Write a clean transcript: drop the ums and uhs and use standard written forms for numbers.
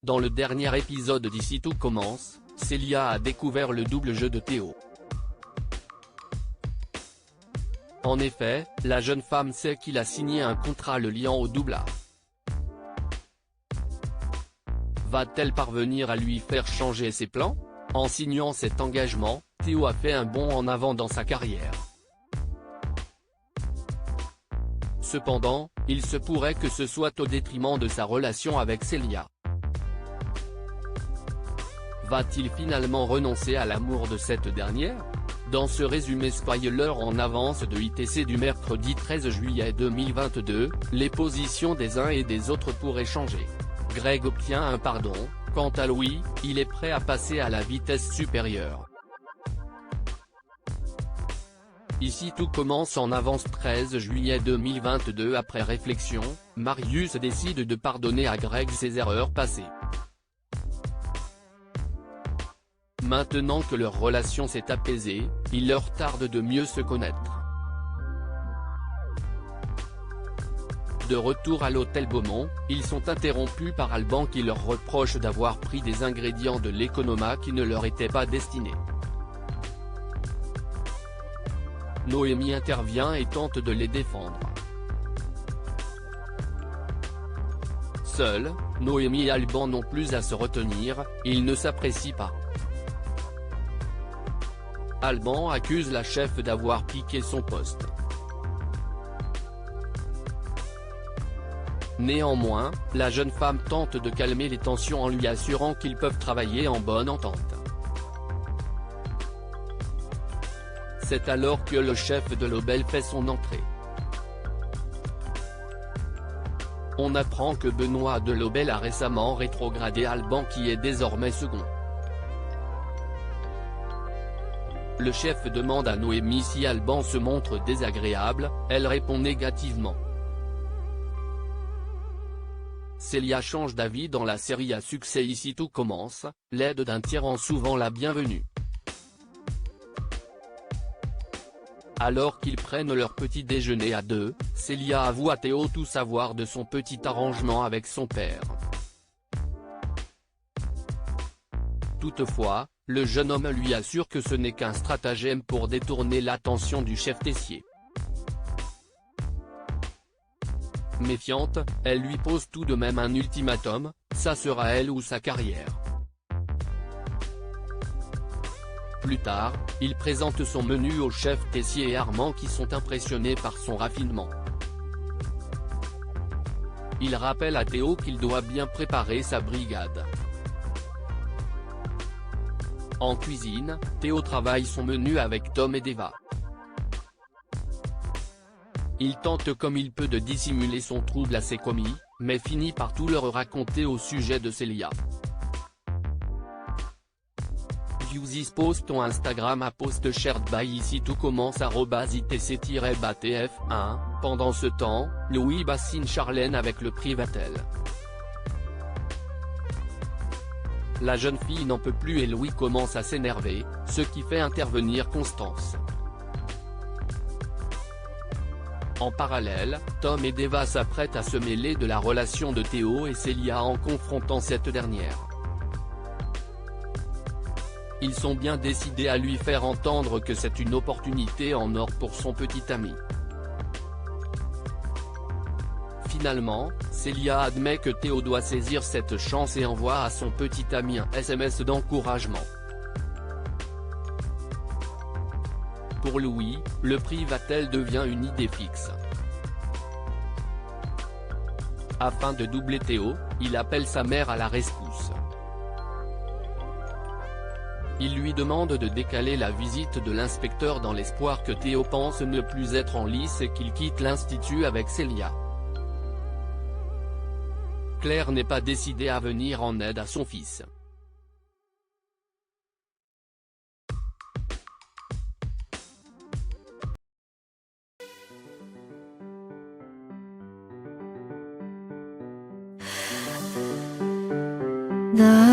Dans le dernier épisode d'Ici tout commence, Célia a découvert le double jeu de Théo. En effet, la jeune femme sait qu'il a signé un contrat le liant au doublard. Va-t-elle parvenir à lui faire changer ses plans? En signant cet engagement, Théo a fait un bond en avant dans sa carrière. Cependant, il se pourrait que ce soit au détriment de sa relation avec Célia. Va-t-il finalement renoncer à l'amour de cette dernière? Dans ce résumé spoiler en avance de ITC du mercredi 13 juillet 2022, les positions des uns et des autres pourraient changer. Greg obtient un pardon, quant à Louis, il est prêt à passer à la vitesse supérieure. Ici tout commence en avance 13 juillet 2022. Après réflexion, Marius décide de pardonner à Greg ses erreurs passées. Maintenant que leur relation s'est apaisée, il leur tarde de mieux se connaître. De retour à l'hôtel Beaumont, ils sont interrompus par Alban qui leur reproche d'avoir pris des ingrédients de l'Economa qui ne leur étaient pas destinés. Noémie intervient et tente de les défendre. Seuls, Noémie et Alban n'ont plus à se retenir, ils ne s'apprécient pas. Alban accuse la chef d'avoir piqué son poste. Néanmoins, la jeune femme tente de calmer les tensions en lui assurant qu'ils peuvent travailler en bonne entente. C'est alors que le chef de l'Obel fait son entrée. On apprend que Benoît de l'Obel a récemment rétrogradé Alban qui est désormais second. Le chef demande à Noémie si Alban se montre désagréable, elle répond négativement. Célia change d'avis dans la série à succès Ici tout commence, l'aide d'un tiers en souvent la bienvenue. Alors qu'ils prennent leur petit déjeuner à deux, Célia avoue à Théo tout savoir de son petit arrangement avec son père. Toutefois, le jeune homme lui assure que ce n'est qu'un stratagème pour détourner l'attention du chef Tessier. Méfiante, elle lui pose tout de même un ultimatum, ça sera elle ou sa carrière. Plus tard, il présente son menu au chef Tessier et Armand qui sont impressionnés par son raffinement. Il rappelle à Théo qu'il doit bien préparer sa brigade. En cuisine, Théo travaille son menu avec Tom et Deva. Il tente comme il peut de dissimuler son trouble à ses commis, mais finit par tout leur raconter au sujet de Célia. Viewsis post ton Instagram à post shared by Ici tout commence @itc-batf1. Pendant ce temps, Louis bassine Charlène avec le Privatel. La jeune fille n'en peut plus et Louis commence à s'énerver, ce qui fait intervenir Constance. En parallèle, Tom et Deva s'apprêtent à se mêler de la relation de Théo et Célia en confrontant cette dernière. Ils sont bien décidés à lui faire entendre que c'est une opportunité en or pour son petit ami. Finalement, Célia admet que Théo doit saisir cette chance et envoie à son petit ami un SMS d'encouragement. Pour Louis, le Privatel devient une idée fixe. Afin de doubler Théo, il appelle sa mère à la rescousse. Il lui demande de décaler la visite de l'inspecteur dans l'espoir que Théo pense ne plus être en lice et qu'il quitte l'institut avec Célia. Claire n'est pas décidée à venir en aide à son fils. 나